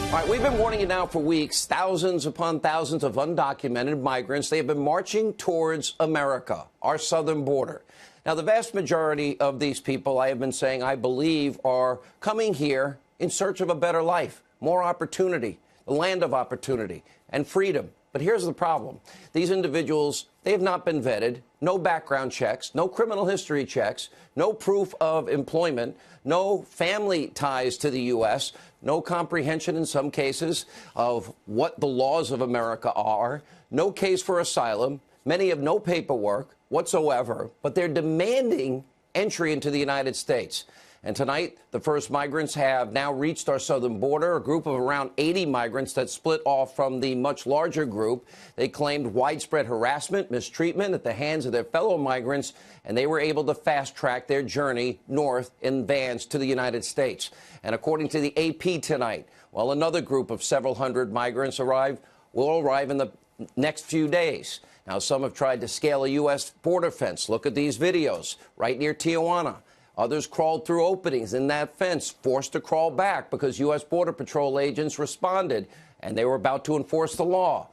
All right, we've been warning you now for weeks. Thousands upon thousands of undocumented migrants, they have been marching towards America, our southern border. Now, the vast majority of these people, I have been saying, I believe, are coming here in search of a better life, more opportunity, the land of opportunity and freedom. But here's the problem. These individuals, they have not been vetted, no background checks, no criminal history checks, no proof of employment, no family ties to the U.S., no comprehension in some cases of what the laws of America are, no case for asylum. Many have no paperwork whatsoever, but they're demanding entry into the United States. And tonight, the first migrants have now reached our southern border, a group of around 80 migrants that split off from the much larger group. They claimed widespread harassment, mistreatment at the hands of their fellow migrants, and they were able to fast-track their journey north in vans to the United States. And according to the AP tonight, while another group of several hundred migrants will arrive in the next few days. Now, some have tried to scale a U.S. border fence. Look at these videos right near Tijuana. Others crawled through openings in that fence, forced to crawl back because U.S. Border Patrol agents responded, and they were about to enforce the law.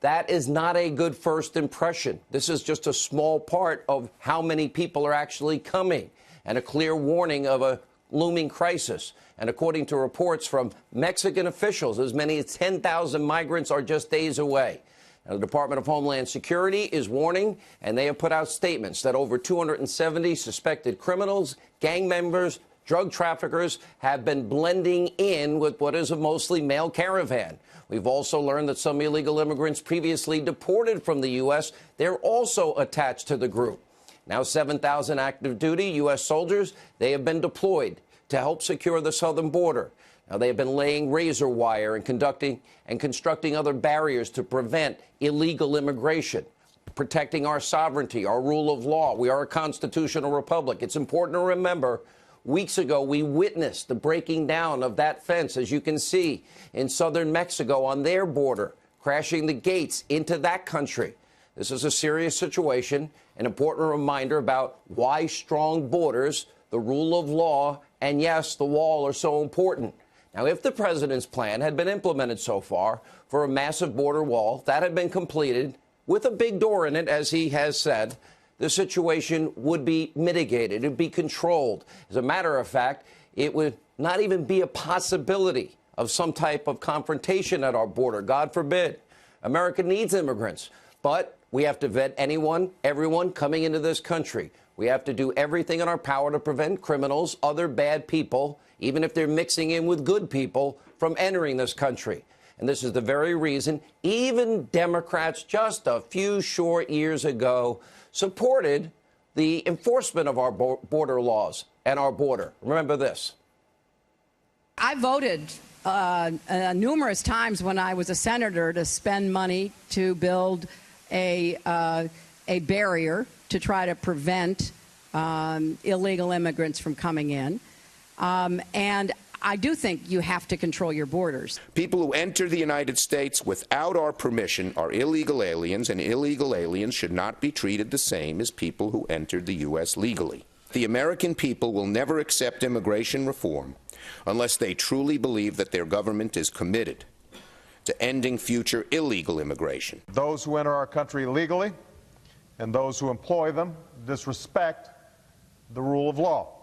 That is not a good first impression. This is just a small part of how many people are actually coming, and a clear warning of a looming crisis. And according to reports from Mexican officials, as many as 10,000 migrants are just days away. Now, the Department of Homeland Security is warning, and they have put out statements that over 270 suspected criminals, gang members, drug traffickers have been blending in with what is a mostly male caravan. We've also learned that some illegal immigrants previously deported from the U.S., they're also attached to the group. Now, 7,000 active duty U.S. soldiers, they have been deployed to help secure the southern border. Now, they have been laying razor wire and constructing other barriers to prevent illegal immigration, protecting our sovereignty, our rule of law. We are a constitutional republic. It's important to remember, weeks ago, we witnessed the breaking down of that fence, as you can see, in southern Mexico on their border, crashing the gates into that country. This is a serious situation, an important reminder about why strong borders, the rule of law, and yes, the wall are so important. Now, if the president's plan had been implemented so far for a massive border wall, that had been completed with a big door in it, as he has said, the situation would be mitigated. It would be controlled. As a matter of fact, it would not even be a possibility of some type of confrontation at our border. God forbid. America needs immigrants, but we have to vet anyone, everyone coming into this country. We have to do everything in our power to prevent criminals, other bad people, even if they're mixing in with good people, from entering this country. And this is the very reason even Democrats just a few short years ago supported the enforcement of our border laws and our border. Remember this. I voted numerous times when I was a senator to spend money to build a barrier to try to prevent illegal immigrants from coming in. And I do think you have to control your borders. People who enter the United States without our permission are illegal aliens, and illegal aliens should not be treated the same as people who entered the U.S. legally. The American people will never accept immigration reform unless they truly believe that their government is committed to ending future illegal immigration. Those who enter our country illegally and those who employ them disrespect the rule of law.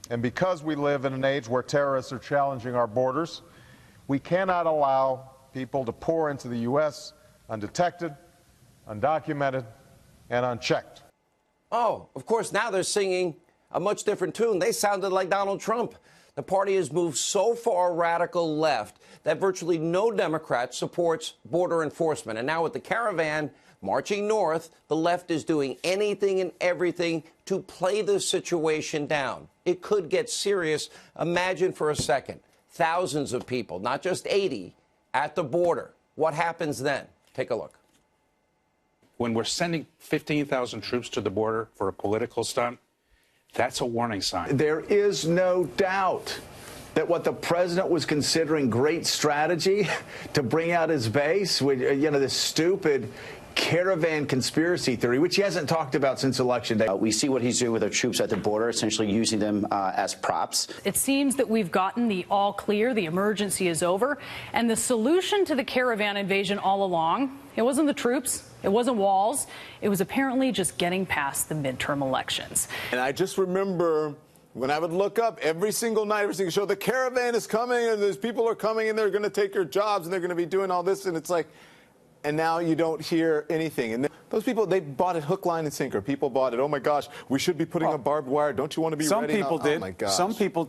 And because we live in an age where terrorists are challenging our borders, we cannot allow people to pour into the U.S. undetected, undocumented, and unchecked. Oh, of course, now they're singing a much different tune. They sounded like Donald Trump. The party has moved so far radical left that virtually no Democrat supports border enforcement. And now with the caravan marching north, the left is doing anything and everything to play this situation down. It could get serious. Imagine for a second, thousands of people, not just 80, at the border. What happens then? Take a look. When we're sending 15,000 troops to the border for a political stunt, that's a warning sign. There is no doubt that what the president was considering great strategy to bring out his base, with, this stupid caravan conspiracy theory, which he hasn't talked about since Election Day. We see what he's doing with our troops at the border, essentially using them as props. It seems that we've gotten the all clear, the emergency is over, and the solution to the caravan invasion all along, it wasn't the troops, it wasn't walls, it was apparently just getting past the midterm elections. And I just remember when I would look up every single night, every single show, the caravan is coming and there's people are coming and they're going to take your jobs and they're going to be doing all this, and it's like, and now you don't hear anything. And those people, they bought it hook, line, and sinker. People bought it. Oh, my gosh, we should be putting up barbed wire. Don't you want to be ready? Some people did. Oh, my gosh. Some people.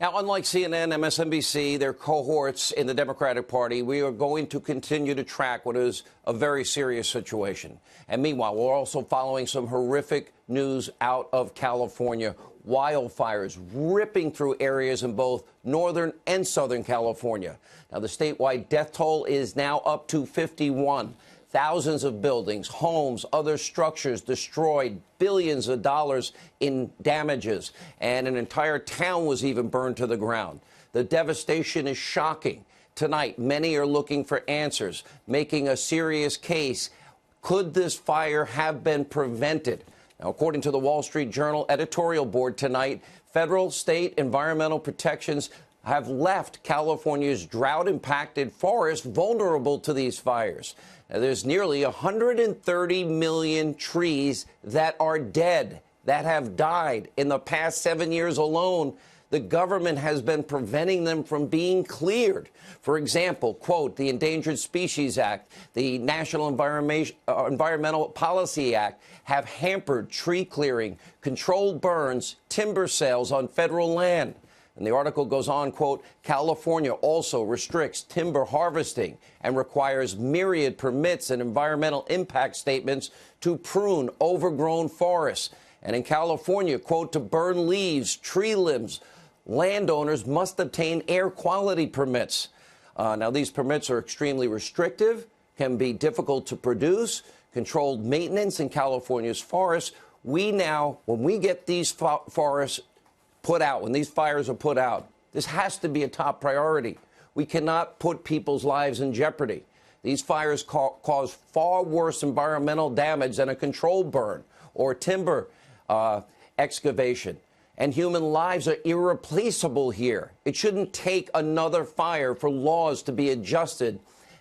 Now, unlike CNN, MSNBC, their cohorts in the Democratic Party, we are going to continue to track what is a very serious situation. And meanwhile, we're also following some horrific news out of California. Wildfires ripping through areas in both northern and southern California. Now, the statewide death toll is now up to 51. Thousands of buildings, homes, other structures destroyed, billions of dollars in damages, and an entire town was even burned to the ground. The devastation is shocking. Tonight, many are looking for answers, making a serious case. Could this fire have been prevented? Now, according to the Wall Street Journal editorial board tonight, federal, state environmental protections have left California's drought-impacted forest vulnerable to these fires. Now, there's nearly 130 million trees that are dead, that have died in the past 7 years alone. The government has been preventing them from being cleared. For example, quote, the Endangered Species Act, the National Environmental Policy Act have hampered tree clearing, controlled burns, timber sales on federal land. And the article goes on, quote, California also restricts timber harvesting and requires myriad permits and environmental impact statements to prune overgrown forests. And in California, quote, to burn leaves, tree limbs, landowners must obtain air quality permits. Now, these permits are extremely restrictive, can be difficult to produce, controlled maintenance in California's forests. We now, when we get these forests put out, when these fires are put out, this has to be a top priority. We cannot put people's lives in jeopardy. These fires cause far worse environmental damage than a controlled burn or timber excavation. And human lives are irreplaceable here. It shouldn't take another fire for laws to be adjusted.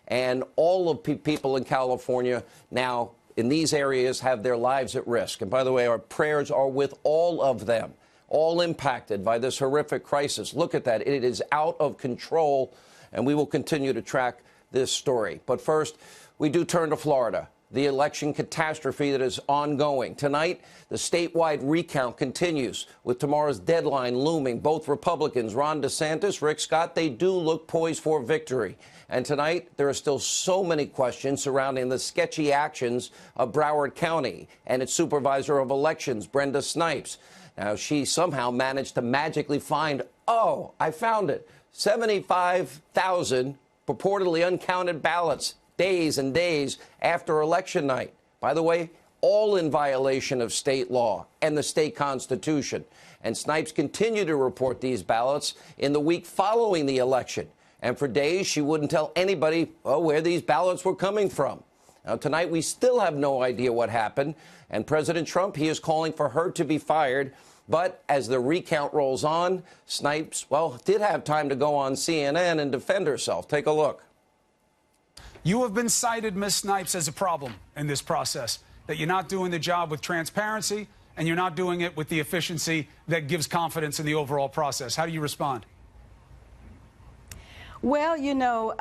And all of people in California now in these areas have their lives at risk. And by the way, our prayers are with all of them, all impacted by this horrific crisis. Look at that. It is out of control, and we will continue to track this story. But first, we do turn to Florida, the election catastrophe that is ongoing. Tonight, the statewide recount continues with tomorrow's deadline looming. Both Republicans, Ron DeSantis, Rick Scott, they do look poised for victory. And tonight, there are still so many questions surrounding the sketchy actions of Broward County and its supervisor of elections, Brenda Snipes. Now, she somehow managed to magically find, oh, I found it, 75,000 purportedly uncounted ballots days and days after election night. By the way, all in violation of state law and the state constitution. And Snipes continued to report these ballots in the week following the election. And for days, she wouldn't tell anybody where these ballots were coming from. Now, tonight, we still have no idea what happened. And President Trump, he is calling for her to be fired. But as the recount rolls on, Snipes, well, did have time to go on CNN and defend herself. Take a look. You have been cited, Ms. Snipes, as a problem in this process, that you're not doing the job with transparency and you're not doing it with the efficiency that gives confidence in the overall process. How do you respond? Well, you know,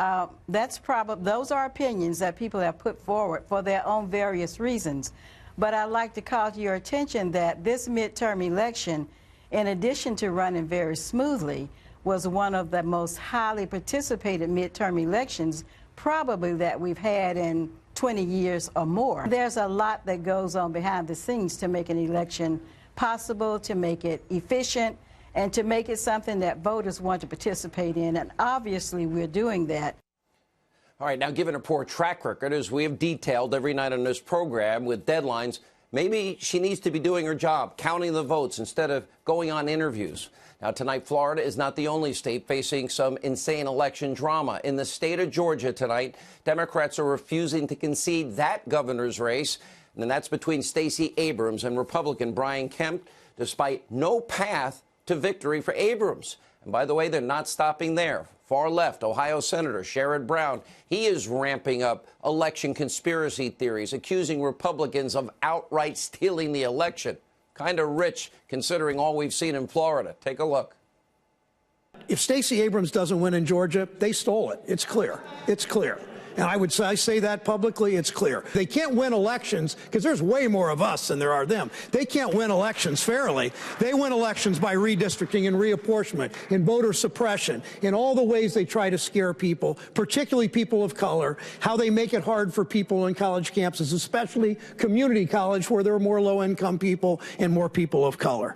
those are opinions that people have put forward for their own various reasons. But I'd like to call to your attention that this midterm election, in addition to running very smoothly, was one of the most highly participated midterm elections probably that we've had in 20 years or more. There's a lot that goes on behind the scenes to make an election possible, to make it efficient, and to make it something that voters want to participate in. And obviously, we're doing that. All right, now, given a poor track record, as we have detailed every night on this program, with deadlines Maybe she needs to be doing her job, counting the votes instead of going on interviews. Now, tonight, Florida is not the only state facing some insane election drama. In the state of Georgia tonight, Democrats are refusing to concede that governor's race, and that's between Stacey Abrams and Republican Brian Kemp, despite no path to victory for Abrams. And by the way, they're not stopping there. Far left, Ohio Senator Sherrod Brown, he is ramping up election conspiracy theories, accusing Republicans of outright stealing the election. Kind of rich, considering all we've seen in Florida. Take a look. If Stacey Abrams doesn't win in Georgia, they stole it. It's clear. It's clear. And I say that publicly, it's clear. They can't win elections because there's way more of us than there are them. They can't win elections fairly. They win elections by redistricting and reapportionment, in voter suppression, in all the ways they try to scare people, particularly people of color, how they make it hard for people in college campuses, especially community college where there are more low-income people and more people of color.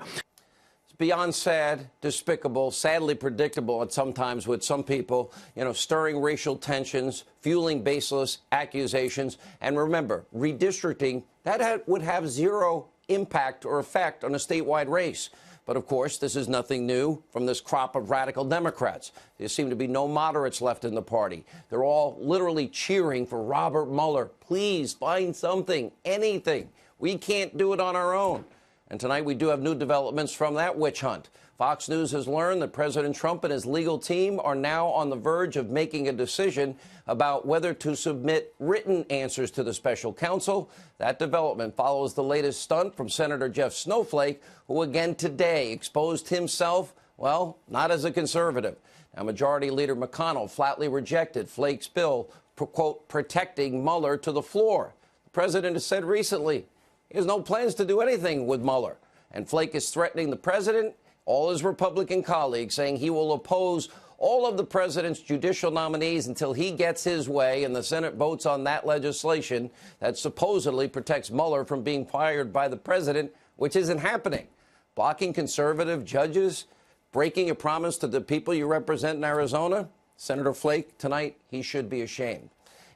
Beyond sad, despicable, sadly predictable at sometimes with some people, stirring racial tensions, fueling baseless accusations. And remember, redistricting, that would have zero impact or effect on a statewide race. But of course, this is nothing new from this crop of radical Democrats. There seem to be no moderates left in the party. They're all literally cheering for Robert Mueller. Please find something, anything. We can't do it on our own. And tonight we do have new developments from that witch hunt. Fox News has learned that President Trump and his legal team are now on the verge of making a decision about whether to submit written answers to the special counsel. That development follows the latest stunt from Senator Jeff Snowflake, who again today exposed himself, well, not as a conservative. Now, Majority Leader McConnell flatly rejected Flake's bill, quote, protecting Mueller to the floor. The president has said recently he has no plans to do anything with Mueller. And Flake is threatening the president, all his Republican colleagues, saying he will oppose all of the president's judicial nominees until he gets his way and the Senate votes on that legislation that supposedly protects Mueller from being fired by the president, which isn't happening. Blocking conservative judges, breaking a promise to the people you represent in Arizona. Senator Flake, tonight, he should be ashamed.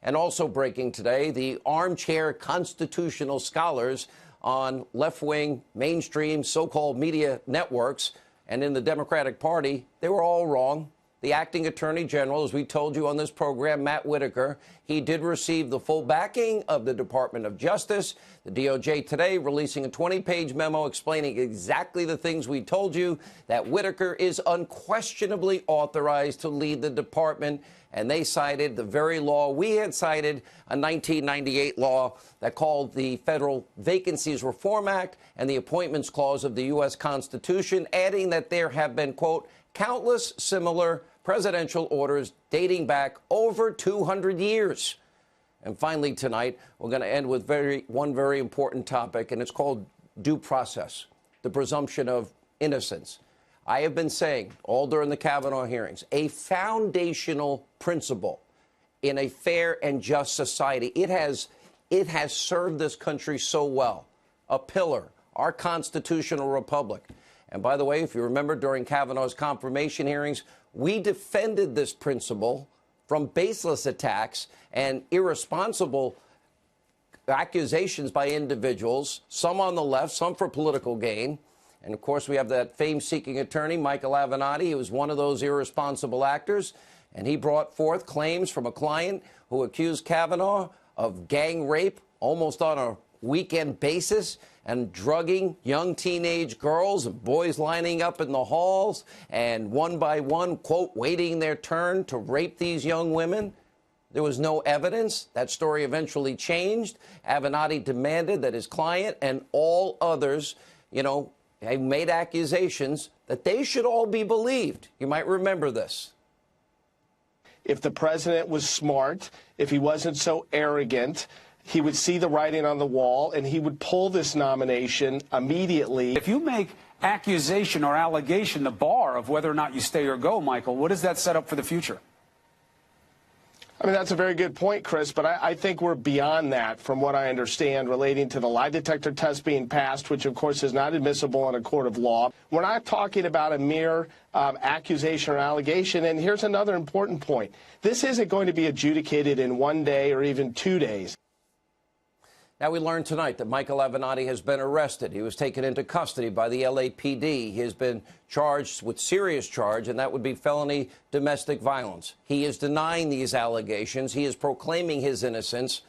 And also breaking today, the armchair constitutional scholars on left-wing, mainstream, so-called media networks and in the Democratic Party, they were all wrong. The acting attorney general, as we told you on this program, Matt Whitaker, he did receive the full backing of the Department of Justice. The DOJ today releasing a 20-page memo explaining exactly the things we told you, that Whitaker is unquestionably authorized to lead the department. And they cited the very law we had cited, a 1998 law that called the Federal Vacancies Reform Act and the Appointments Clause of the U.S. Constitution, adding that there have been, quote, countless similar presidential orders dating back over 200 years. And finally, tonight, we're going to end with one very important topic, and it's called due process, the presumption of innocence. I have been saying all during the Kavanaugh hearings, a foundational principle in a fair and just society. It has served this country so well. A pillar, our constitutional republic. And by the way, if you remember during Kavanaugh's confirmation hearings, we defended this principle from baseless attacks and irresponsible accusations by individuals, some on the left, some for political gain. And, of course, we have that fame-seeking attorney, Michael Avenatti, who was one of those irresponsible actors. And he brought forth claims from a client who accused Kavanaugh of gang rape almost on a weekend basis and drugging young teenage girls and boys lining up in the halls and one by one, quote, waiting their turn to rape these young women. There was no evidence. That story eventually changed. Avenatti demanded that his client and all others, they made accusations that they should all be believed. You might remember this. If the president was smart, if he wasn't so arrogant, he would see the writing on the wall and he would pull this nomination immediately. If you make accusation or allegation the bar of whether or not you stay or go, Michael, what does that set up for the future? I mean, that's a very good point, Chris, but I think we're beyond that from what I understand relating to the lie detector test being passed, which, of course, is not admissible in a court of law. We're not talking about a mere accusation or allegation. And here's another important point. This isn't going to be adjudicated in 1 day or even 2 days. Now, we learned tonight that Michael Avenatti has been arrested. He was taken into custody by the LAPD. He has been charged with serious charge, and that would be felony domestic violence. He is denying these allegations. He is proclaiming his innocence,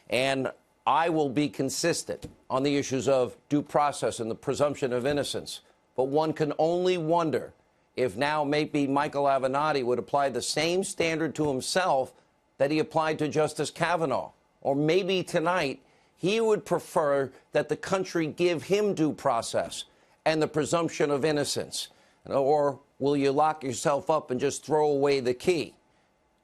and I will be consistent on the issues of due process and the presumption of innocence. But one can only wonder if now maybe Michael Avenatti would apply the same standard to himself that he applied to Justice Kavanaugh. Or maybe tonight he would prefer that the country give him due process and the presumption of innocence. Or will you lock yourself up and just throw away the key?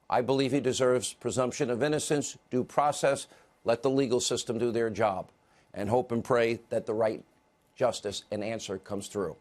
I believe he deserves presumption of innocence, due process. Let the legal system do their job, and hope and pray that the right justice and answer comes through.